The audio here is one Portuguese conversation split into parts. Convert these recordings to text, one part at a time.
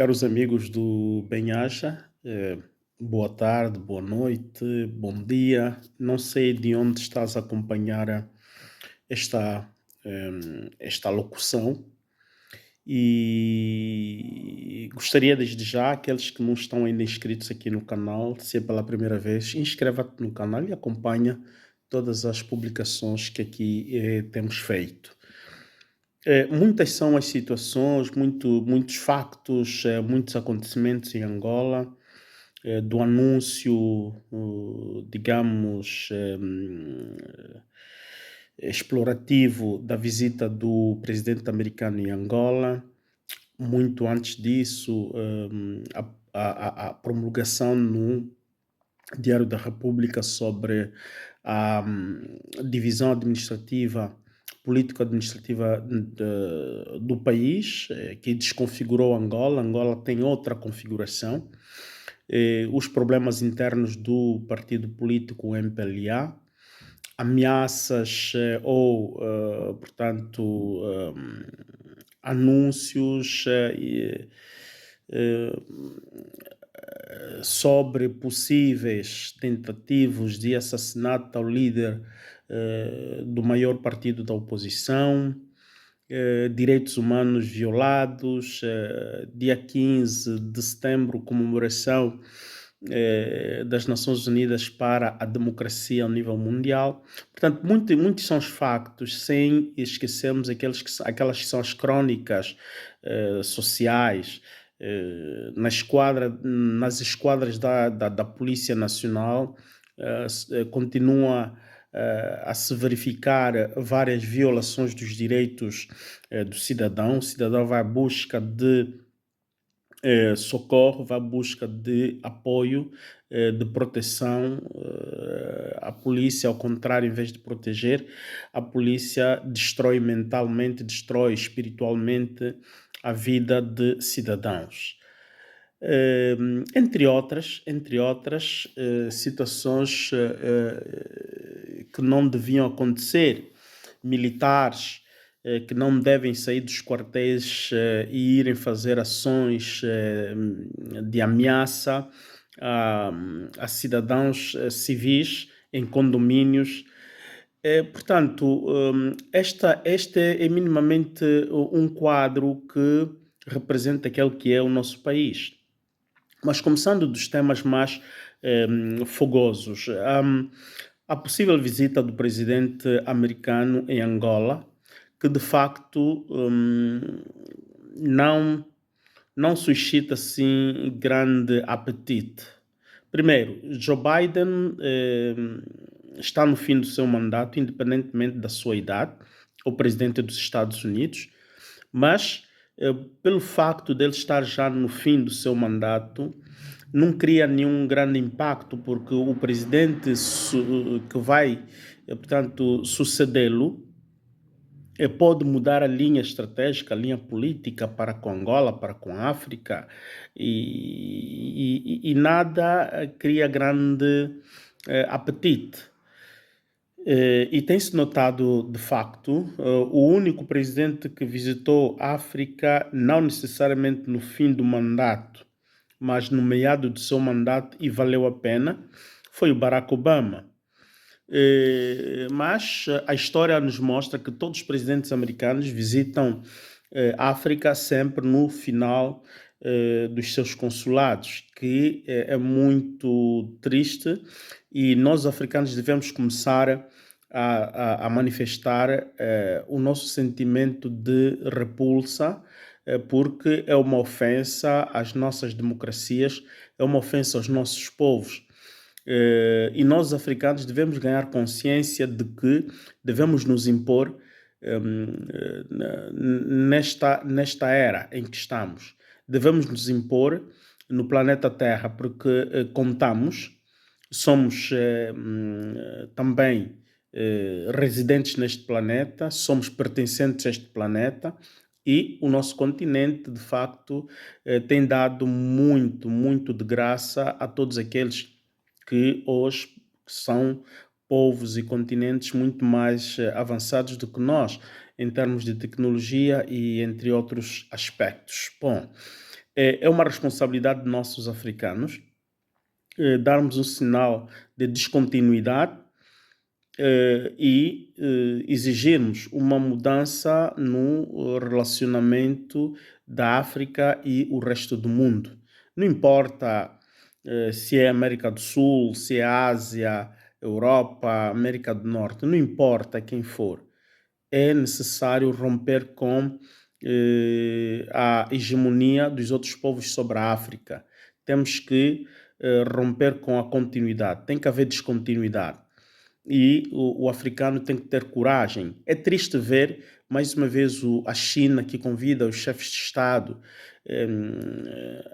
Caros amigos do Bem-Aja, boa tarde, boa noite, bom dia. Não sei de onde estás a acompanhar esta, esta locução e gostaria desde já, aqueles que não estão ainda inscritos aqui no canal, se é pela primeira vez, inscreva-te no canal e acompanha todas as publicações que aqui temos feito. Muitas são as situações, muitos factos, muitos acontecimentos em Angola, do anúncio, digamos, explorativo da visita do presidente americano em Angola. Muito antes disso, a promulgação no Diário da República sobre a divisão administrativa, político-administrativa do país, que desconfigurou Angola. Angola tem outra configuração. Os problemas internos do partido político MPLA, ameaças portanto, anúncios sobre possíveis tentativas de assassinato ao líder do maior partido da oposição, direitos humanos violados, dia 15 de setembro, comemoração das Nações Unidas para a democracia ao nível mundial. Portanto, muitos são os factos, sem esquecermos aquelas que são as crónicas sociais, nas esquadras da Polícia Nacional. Continua a se verificar várias violações dos direitos do cidadão. O cidadão vai à busca de socorro, vai à busca de apoio, de proteção. A polícia, ao contrário, em vez de proteger, a polícia destrói mentalmente, destrói espiritualmente a vida de cidadãos. Entre outras situações que não deviam acontecer. Militares que não devem sair dos quartéis e irem fazer ações de ameaça a cidadãos civis em condomínios. Portanto, este é minimamente um quadro que representa aquele que é o nosso país. Mas começando dos temas mais fogosos, a possível visita do presidente americano em Angola, que de facto não suscita assim grande apetite. Primeiro, Joe Biden está no fim do seu mandato, independentemente da sua idade, o presidente dos Estados Unidos, mas pelo facto dele estar já no fim do seu mandato, não cria nenhum grande impacto, porque o presidente que vai, portanto, sucedê-lo, pode mudar a linha estratégica, a linha política para com Angola, para com a África, e nada cria grande apetite. E tem-se notado, de facto, o único presidente que visitou a África, não necessariamente no fim do mandato, mas no meado do seu mandato, e valeu a pena, foi o Barack Obama. Mas a história nos mostra que todos os presidentes americanos visitam a África sempre no final dos seus consulados, que é muito triste, e nós africanos devemos começar a manifestar o nosso sentimento de repulsa, porque é uma ofensa às nossas democracias, é uma ofensa aos nossos povos. E nós, africanos, devemos ganhar consciência de que devemos nos impor nesta era em que estamos. Devemos nos impor no planeta Terra, porque somos também residentes neste planeta, somos pertencentes a este planeta, e o nosso continente, de facto, tem dado muito de graça a todos aqueles que hoje são povos e continentes muito mais avançados do que nós, em termos de tecnologia e entre outros aspectos. Bom, É uma responsabilidade de nossos africanos darmos um sinal de descontinuidade e exigirmos uma mudança no relacionamento da África e o resto do mundo. Não importa se é América do Sul, se é Ásia, Europa, América do Norte, não importa quem for, é necessário romper com a hegemonia dos outros povos sobre a África. Temos que romper com a continuidade, tem que haver descontinuidade e o africano tem que ter coragem. É triste ver, mais uma vez, a China que convida os chefes de Estado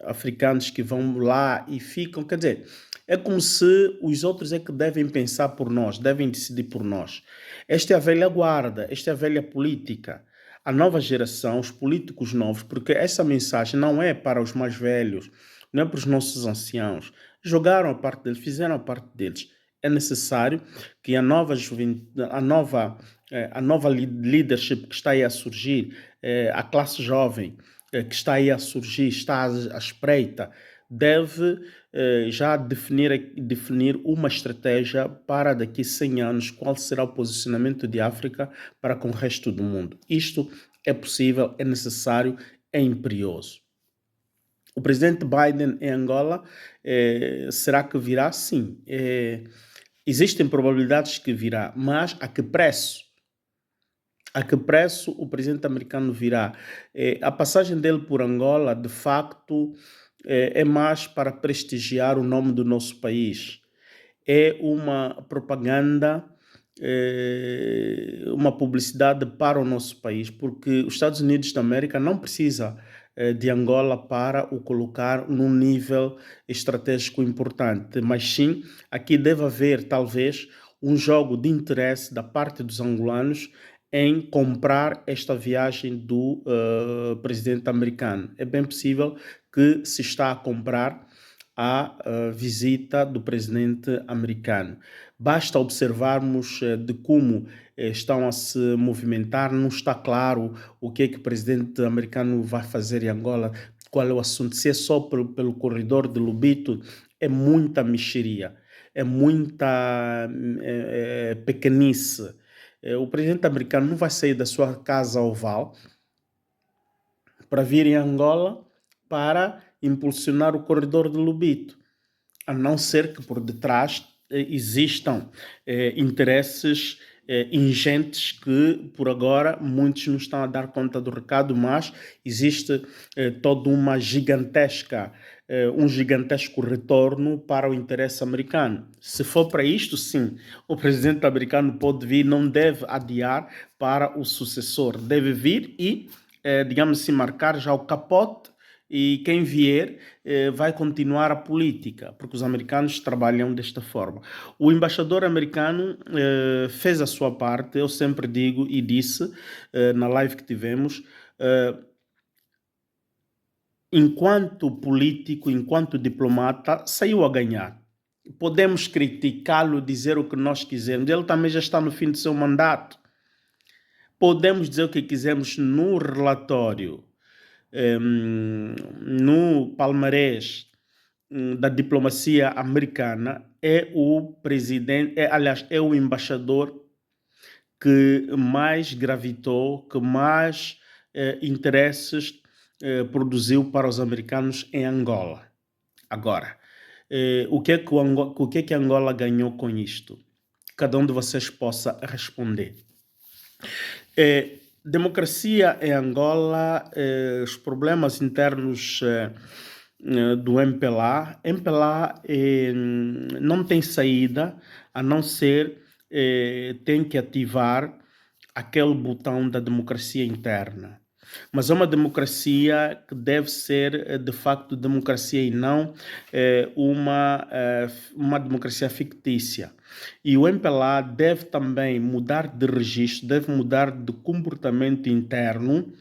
africanos que vão lá e ficam. Quer dizer, é como se os outros é que devem pensar por nós, devem decidir por nós. Esta é a velha guarda, esta é a velha política. A nova geração, os políticos novos, porque essa mensagem não é para os mais velhos, não é para os nossos anciãos. Jogaram a parte deles, fizeram a parte deles. É necessário que a nova juventude, a nova leadership que está aí a surgir, a classe jovem que está aí a surgir, está à espreita, deve já definir uma estratégia para daqui a 100 anos, qual será o posicionamento de África para com o resto do mundo. Isto é possível, é necessário, é imperioso. O presidente Biden em Angola, será que virá? Sim. Existem probabilidades que virá, mas a que preço? A que preço o presidente americano virá? A passagem dele por Angola, de facto, é mais para prestigiar o nome do nosso país. É uma propaganda, uma publicidade para o nosso país, porque os Estados Unidos da América não precisa de Angola para o colocar num nível estratégico importante, mas sim, aqui deve haver talvez um jogo de interesse da parte dos angolanos em comprar esta viagem do presidente americano. É bem possível que se está a comprar a visita do presidente americano. Basta observarmos de como estão a se movimentar, não está claro o que é que o presidente americano vai fazer em Angola, qual é o assunto, se é só pelo corredor de Lobito, é muita mexeria, é muita pequenice. O presidente americano não vai sair da sua casa oval para vir em Angola para impulsionar o corredor de Lobito, a não ser que por detrás existam interesses ingentes que por agora muitos não estão a dar conta do recado, mas existe toda uma gigantesca um gigantesco retorno para o interesse americano. Se for para isto, sim, o presidente americano pode vir, não deve adiar para o sucessor, deve vir e, digamos assim, marcar já o capote e quem vier vai continuar a política, porque os americanos trabalham desta forma. O embaixador americano fez a sua parte, eu sempre digo e disse na live que tivemos, enquanto político, enquanto diplomata, saiu a ganhar. Podemos criticá-lo, dizer o que nós quisermos, ele também já está no fim do seu mandato. Podemos dizer o que quisermos no relatório, no palmarés da diplomacia americana, é o presidente, aliás, é o embaixador que mais gravitou, que mais interesses produziu para os americanos em Angola. Agora, o que é que Angola ganhou com isto? Cada um de vocês possa responder. Democracia em Angola, os problemas internos do MPLA. MPLA não tem saída, a não ser tem que ativar aquele botão da democracia interna. Mas é uma democracia que deve ser, de facto, democracia e não uma democracia fictícia. E o MPLA deve também mudar de registro, deve mudar de comportamento interno.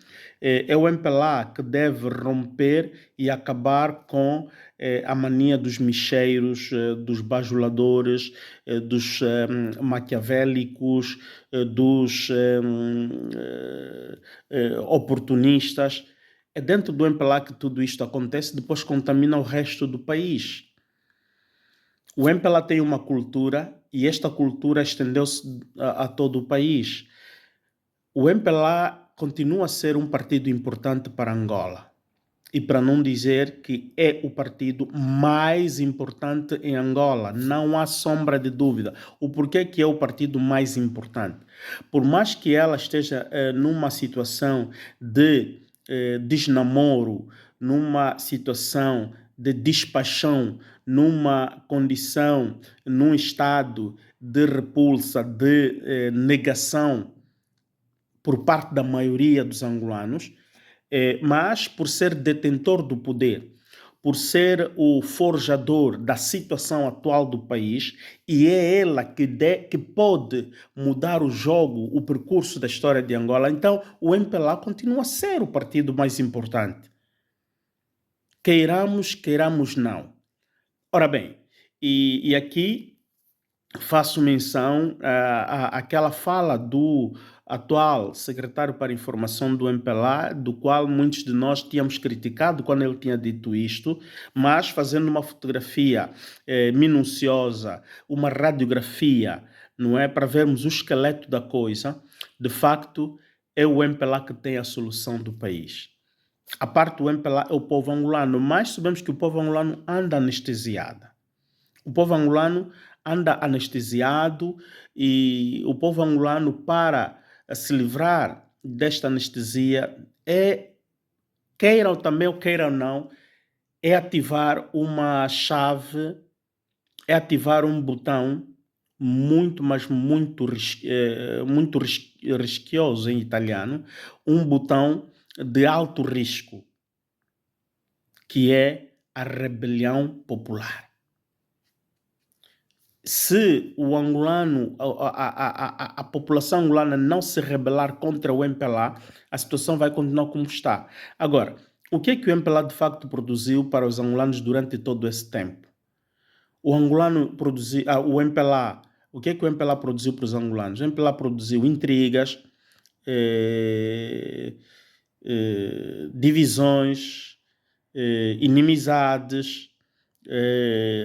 É o MPLA que deve romper e acabar com a mania dos micheiros, dos bajuladores, dos maquiavélicos, dos oportunistas. É dentro do MPLA que tudo isto acontece, depois contamina o resto do país. O MPLA tem uma cultura e esta cultura estendeu-se a todo o país. O MPLA continua a ser um partido importante para Angola. E para não dizer que é o partido mais importante em Angola, não há sombra de dúvida. O porquê que é o partido mais importante? Por mais que ela esteja numa situação de desnamoro, numa situação de despaixão, numa condição, num estado de repulsa, de negação por parte da maioria dos angolanos, mas por ser detentor do poder, por ser o forjador da situação atual do país, e é ela que pode mudar o jogo, o percurso da história de Angola, então o MPLA continua a ser o partido mais importante. Queiramos não. Ora bem, e aqui faço menção àquela fala do atual secretário para a informação do MPLA, do qual muitos de nós tínhamos criticado quando ele tinha dito isto, mas fazendo uma fotografia minuciosa, uma radiografia, não é, para vermos o esqueleto da coisa, de facto é o MPLA que tem a solução do país. A parte do MPLA é o povo angolano, mas sabemos que o povo angolano anda anestesiado. O povo angolano anda anestesiado e o povo angolano, para se livrar desta anestesia, queiram também ou queiram não, é ativar uma chave, é ativar um botão muito, mas muito, muito rischioso em italiano, um botão de alto risco, que é a rebelião popular. Se o angolano, a população angolana não se rebelar contra o MPLA, a situação vai continuar como está. Agora, o que é que o MPLA de facto produziu para os angolanos durante todo esse tempo? O angolano produziu, o MPLA, o que é que o MPLA produziu para os angolanos? O MPLA produziu intrigas, divisões, inimizades,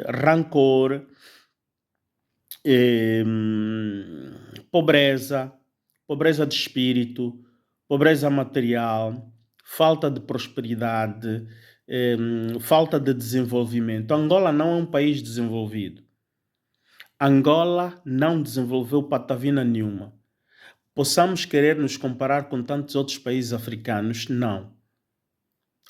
rancor, pobreza de espírito, pobreza material, falta de prosperidade, falta de desenvolvimento. Angola não é um país desenvolvido. Angola não desenvolveu patavina nenhuma. Possamos querer nos comparar com tantos outros países africanos? Não.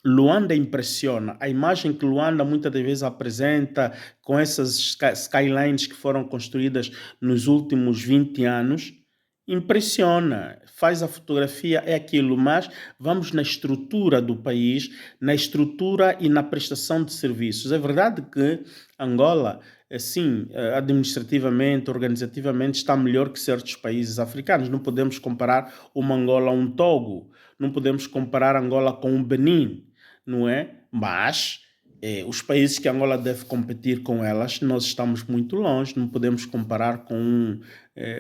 Luanda impressiona. A imagem que Luanda muitas das vezes apresenta com essas skylines que foram construídas nos últimos 20 anos, impressiona. Faz a fotografia, é aquilo, mas vamos na estrutura do país, na estrutura e na prestação de serviços. É verdade que Angola, sim, administrativamente, organizativamente, está melhor que certos países africanos. Não podemos comparar uma Angola a um Togo, não podemos comparar Angola com um Benin, não é? Mas os países que Angola deve competir com elas, nós estamos muito longe, não podemos comparar com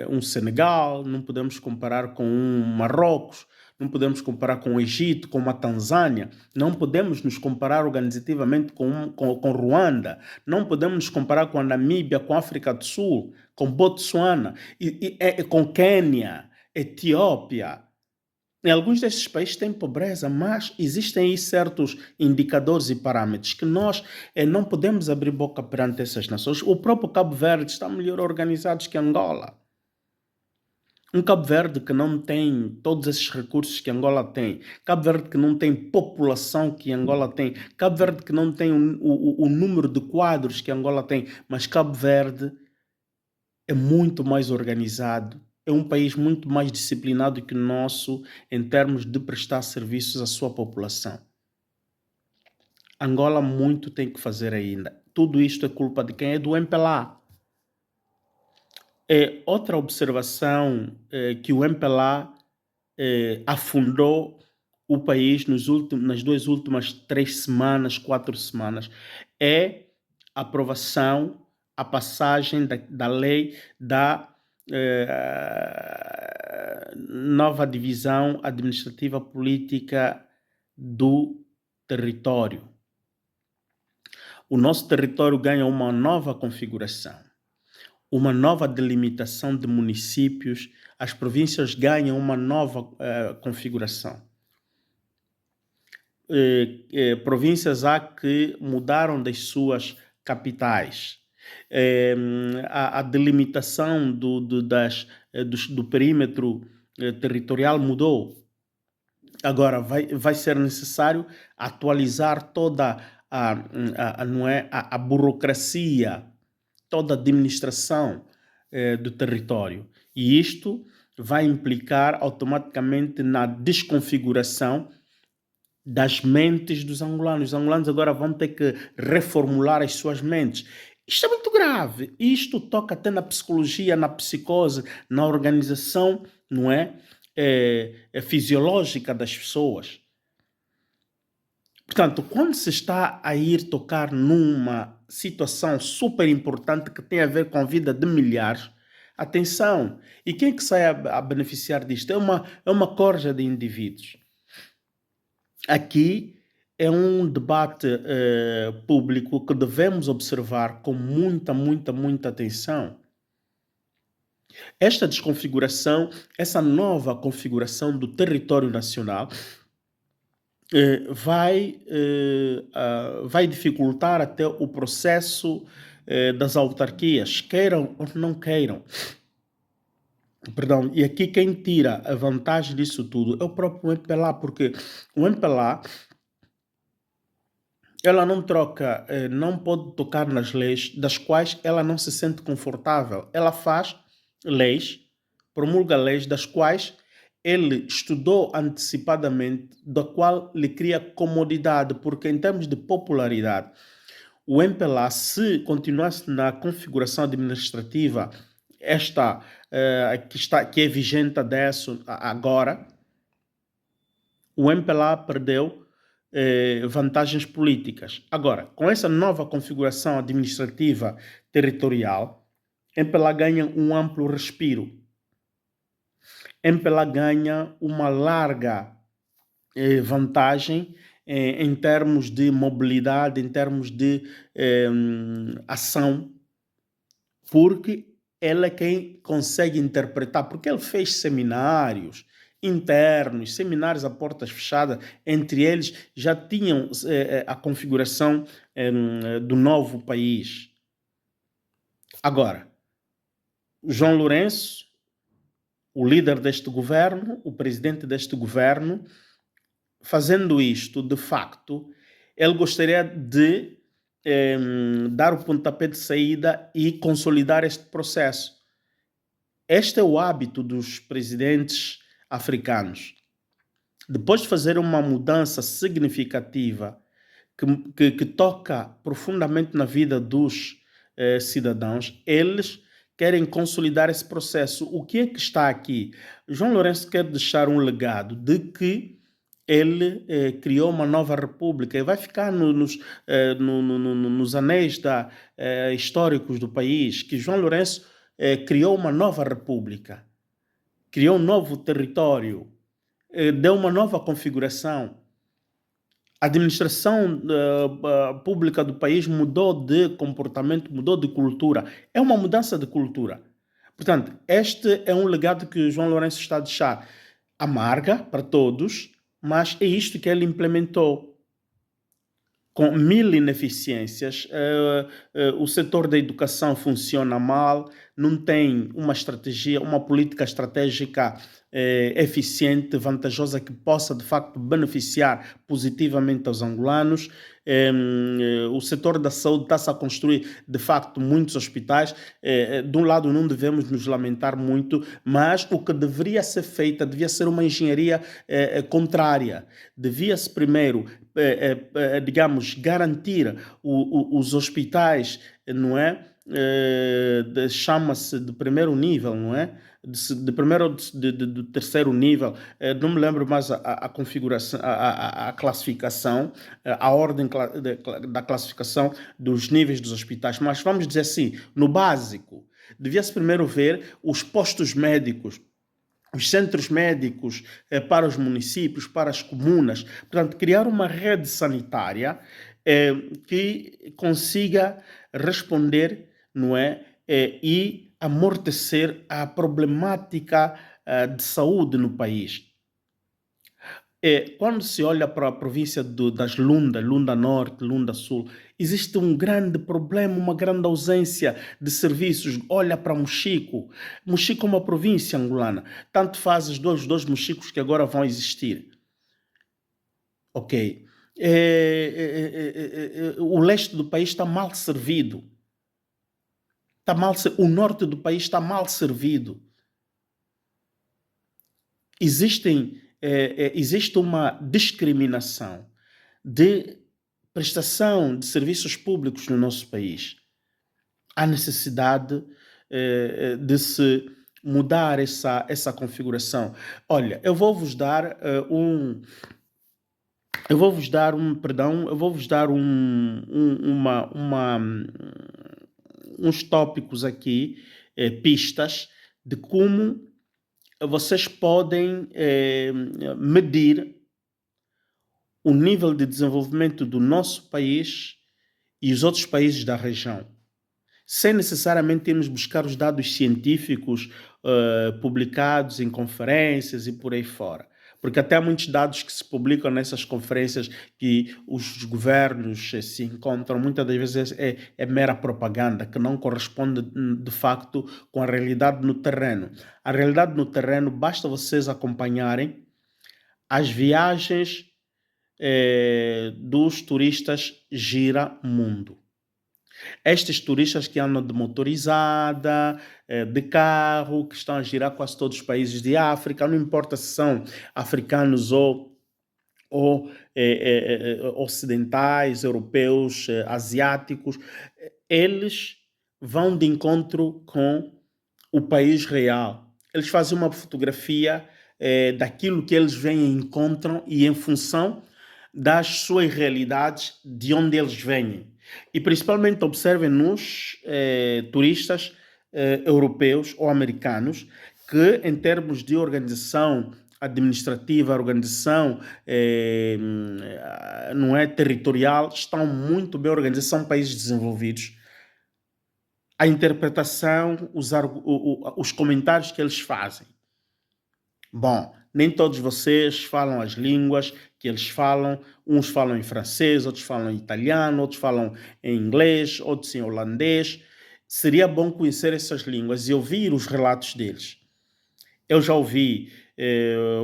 um Senegal, não podemos comparar com um Marrocos, não podemos comparar com o Egito, com a Tanzânia, não podemos nos comparar organizativamente com Ruanda, não podemos nos comparar com a Namíbia, com a África do Sul, com Botsuana, com Quênia, Etiópia. Em alguns desses países tem pobreza, mas existem aí certos indicadores e parâmetros que nós não podemos abrir boca perante essas nações. O próprio Cabo Verde está melhor organizado que Angola. Um Cabo Verde que não tem todos esses recursos que Angola tem, Cabo Verde que não tem população que Angola tem, Cabo Verde que não tem o número de quadros que Angola tem, mas Cabo Verde é muito mais organizado, é um país muito mais disciplinado que o nosso em termos de prestar serviços à sua população. Angola muito tem que fazer ainda. Tudo isto é culpa de quem? É do MPLA. Outra observação que o MPLA afundou o país nas 2 últimas 3 semanas, 4 semanas, é a aprovação, a passagem da lei da nova divisão administrativa política do território. O nosso território ganha uma nova configuração, uma nova delimitação de municípios, as províncias ganham uma nova configuração. Províncias há que mudaram das suas capitais. A delimitação do perímetro territorial mudou. Agora vai ser necessário atualizar toda a burocracia, toda a administração do território. E isto vai implicar automaticamente na desconfiguração das mentes dos angolanos. Os angolanos agora vão ter que reformular as suas mentes. Isto é muito grave. Isto toca até na psicologia, na psicose, na organização, não é? Fisiológica das pessoas. Portanto, quando se está a ir tocar numa situação super importante que tem a ver com a vida de milhares, atenção! E quem é que sai a beneficiar disto? É uma corja de indivíduos. Aqui é um debate público que devemos observar com muita atenção. Esta desconfiguração, essa nova configuração do território nacional vai dificultar até o processo das autarquias, queiram ou não queiram. Perdão, e aqui quem tira a vantagem disso tudo é o próprio MPLA, porque o MPLA ela não troca, não pode tocar nas leis das quais ela não se sente confortável. Ela faz leis, promulga leis das quais ele estudou antecipadamente, da qual lhe cria comodidade, porque em termos de popularidade, o MPLA, se continuasse na configuração administrativa esta que é vigente agora, o MPLA perdeu vantagens políticas. Agora, com essa nova configuração administrativa territorial, MPLA ganha um amplo respiro. MPLA ganha uma larga vantagem em termos de mobilidade, em termos de ação, porque ele é quem consegue interpretar, porque ele fez seminários internos, seminários a portas fechadas, entre eles já tinham a configuração do novo país. Agora, João Lourenço, o líder deste governo, o presidente deste governo, fazendo isto, de facto, ele gostaria de dar o pontapé de saída e consolidar este processo. Este é o hábito dos presidentes africanos. Depois de fazer uma mudança significativa que toca profundamente na vida dos cidadãos, eles querem consolidar esse processo. O que é que está aqui? João Lourenço quer deixar um legado de que ele criou uma nova república e vai ficar nos anéis históricos do país, que João Lourenço criou uma nova república, criou um novo território, deu uma nova configuração. A administração pública do país mudou de comportamento, mudou de cultura. É uma mudança de cultura. Portanto, este é um legado que o João Lourenço está a deixar. Amarga para todos, mas é isto que ele implementou. Com 1000 ineficiências, o setor da educação funciona mal, não tem uma estratégia, uma política estratégica eficiente, vantajosa, que possa de facto beneficiar positivamente aos angolanos. O setor da saúde está-se a construir de facto muitos hospitais. De um lado não devemos nos lamentar muito, mas o que deveria ser feito devia ser uma engenharia contrária. Devia-se primeiro digamos, garantir os hospitais, não é? Chama-se de primeiro nível, não é? De primeiro de terceiro nível, não me lembro mais a configuração, a classificação, a ordem da classificação dos níveis dos hospitais, mas vamos dizer assim, no básico, devia-se primeiro ver os postos médicos os centros médicos para os municípios, para as comunas. Portanto, criar uma rede sanitária que consiga responder, não é, e amortecer a problemática de saúde no país. Quando se olha para a província das Lunda, Lunda Norte, Lunda Sul, existe um grande problema, uma grande ausência de serviços. Olha para Mochico. Mochico é uma província angolana. Tanto faz os dois Mochicos que agora vão existir. Ok. O leste do país está mal servido. O norte do país está mal servido. Existe uma discriminação de prestação de serviços públicos no nosso país. Há necessidade de se mudar essa configuração. Olha, eu vou vos dar uns tópicos aqui, pistas de como vocês podem medir o nível de desenvolvimento do nosso país e os outros países da região, sem necessariamente irmos buscar os dados científicos publicados em conferências e por aí fora. Porque até há muitos dados que se publicam nessas conferências que os governos se encontram, muitas das vezes é mera propaganda, que não corresponde de facto com a realidade no terreno. A realidade no terreno, basta vocês acompanharem as viagens dos turistas gira mundo. Estes turistas que andam de motorizada, de carro, que estão a girar quase todos os países de África, não importa se são africanos ou ocidentais, europeus, asiáticos, eles vão de encontro com o país real. Eles fazem uma fotografia daquilo que eles veem e encontram e em função das suas realidades, de onde eles vêm. E principalmente observem nos turistas europeus ou americanos que, em termos de organização administrativa, organização não é territorial, estão muito bem organizados, são países desenvolvidos. A interpretação, os comentários que eles fazem. Bom, nem todos vocês falam as línguas que eles falam. Uns falam em francês, outros falam em italiano, outros falam em inglês, outros em holandês. Seria bom conhecer essas línguas e ouvir os relatos deles. Eu já ouvi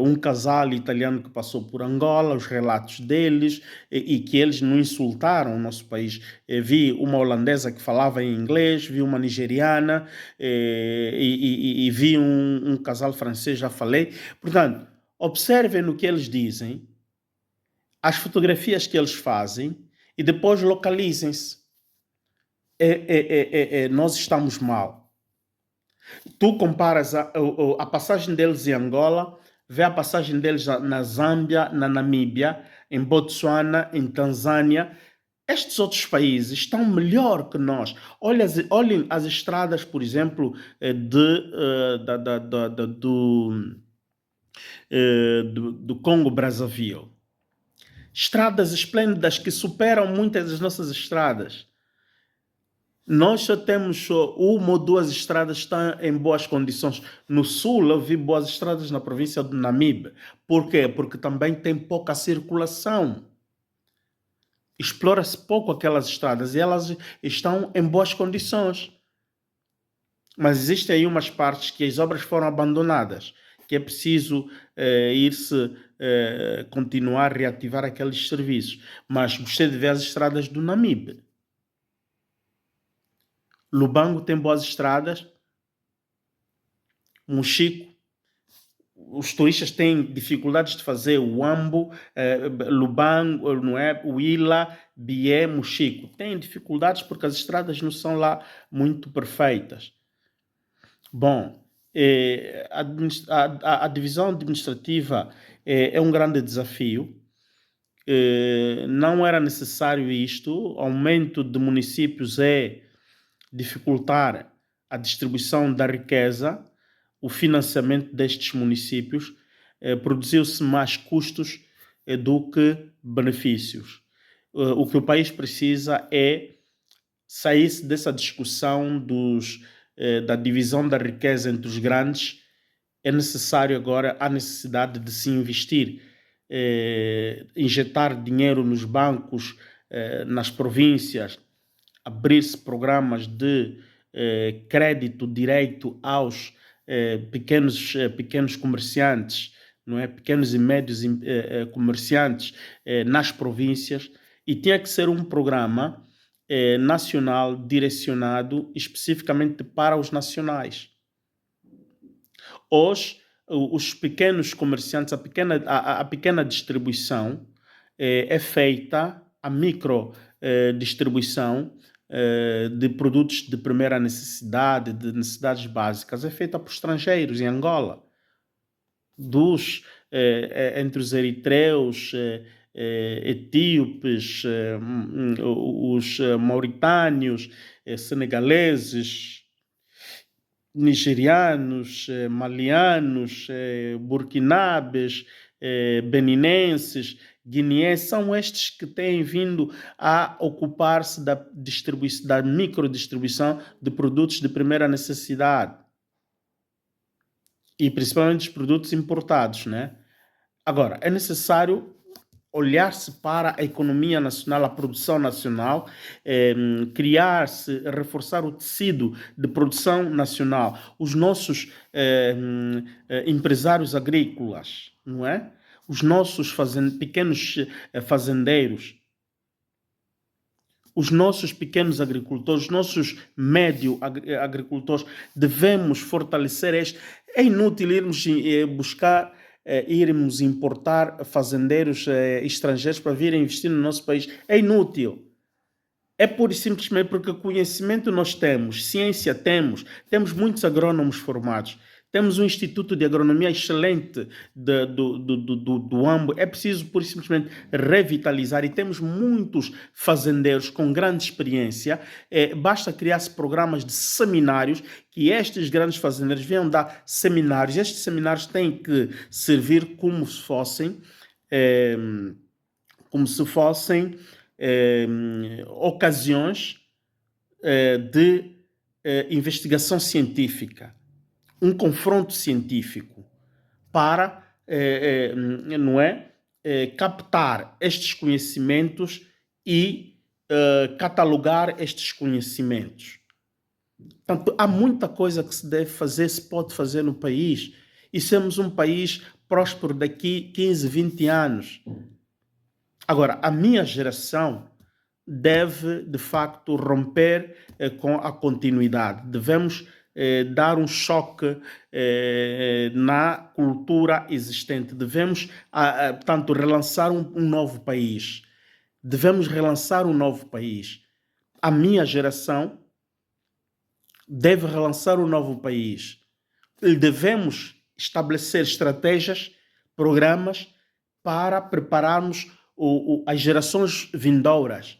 um casal italiano que passou por Angola, os relatos deles, e que eles não insultaram o nosso país. Vi uma holandesa que falava em inglês, vi uma nigeriana e vi um casal francês, já falei. Portanto, observem no que eles dizem, as fotografias que eles fazem e depois localizem-se. Nós estamos mal. Tu comparas a passagem deles em Angola, vê a passagem deles na Zâmbia, na Namíbia, em Botsuana, em Tanzânia. Estes outros países estão melhor que nós. Olhem as estradas, por exemplo, do Congo-Brazzaville. Estradas esplêndidas que superam muitas das nossas estradas. Nós só temos uma ou duas estradas que estão em boas condições. No sul, eu vi boas estradas na província do Namibe. Por quê? Porque também tem pouca circulação. Explora-se pouco aquelas estradas e elas estão em boas condições. Mas existem aí umas partes que as obras foram abandonadas, que é preciso ir-se continuar a reativar aqueles serviços. Mas gostei de ver as estradas do Namibe. Lubango tem boas estradas. Mochico, os turistas têm dificuldades de fazer o Ambo, Lubango, não é? Huila, Bié, Mochico. Têm dificuldades porque as estradas não são lá muito perfeitas. Bom, a divisão administrativa é um grande desafio. Não era necessário isto. Aumento de municípios é dificultar a distribuição da riqueza. o financiamento destes municípios, produziu-se mais custos do que benefícios. O que o país precisa é sair dessa discussão da divisão da riqueza entre os grandes. É necessário agora, há necessidade de se investir, injetar dinheiro nos bancos, nas províncias, abrir-se programas de crédito direito aos pequenos comerciantes, não é? Pequenos e médios comerciantes nas províncias, e tinha que ser um programa nacional direcionado especificamente para os nacionais. Hoje, os pequenos comerciantes, a pequena distribuição é feita, a micro distribuição de produtos de primeira necessidade, de necessidades básicas, é feita por estrangeiros em Angola. Entre os eritreus, etíopes, os mauritânios, senegaleses, nigerianos, malianos, burkinabes, beninenses, guineenses, são estes que têm vindo a ocupar-se da microdistribuição de produtos de primeira necessidade e principalmente os produtos importados, né? Agora, é necessário olhar-se para a economia nacional, a produção nacional, criar-se, reforçar o tecido de produção nacional. Os nossos empresários agrícolas, não é? Os nossos pequenos fazendeiros, os nossos pequenos agricultores, os nossos médio agricultores, devemos fortalecer este. É inútil irmos irmos importar fazendeiros estrangeiros para virem investir no nosso país. É inútil. É pura e simplesmente porque conhecimento nós temos, ciência temos muitos agrônomos formados, temos um instituto de agronomia excelente do AMBO. É preciso pura e simplesmente revitalizar, e temos muitos fazendeiros com grande experiência. Basta criar-se programas de seminários, que estes grandes fazendeiros venham dar seminários. Estes seminários têm que servir como se fossem ocasiões de investigação científica, um confronto científico para captar estes conhecimentos e catalogar estes conhecimentos. Portanto, há muita coisa que se deve fazer, se pode fazer no país, e sermos um país próspero daqui 15, 20 anos. Agora, a minha geração deve, de facto, romper com a continuidade. Devemos dar um choque na cultura existente. Devemos, portanto, relançar um novo país. Devemos relançar um novo país. A minha geração deve relançar um novo país. Devemos estabelecer estratégias, programas para prepararmos as gerações vindouras.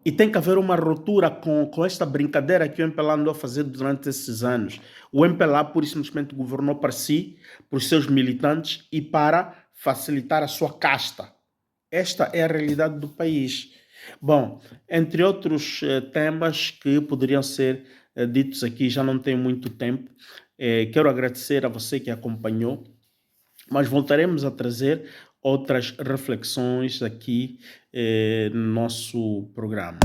E tem que haver uma ruptura com esta brincadeira que o MPLA andou a fazer durante esses anos. O MPLA, pura e simplesmente, governou para si, para os seus militantes e para facilitar a sua casta. Esta é a realidade do país. Bom, entre outros temas que poderiam ser ditos aqui, já não tenho muito tempo. Quero agradecer a você que acompanhou, mas voltaremos a trazer outras reflexões aqui no nosso programa.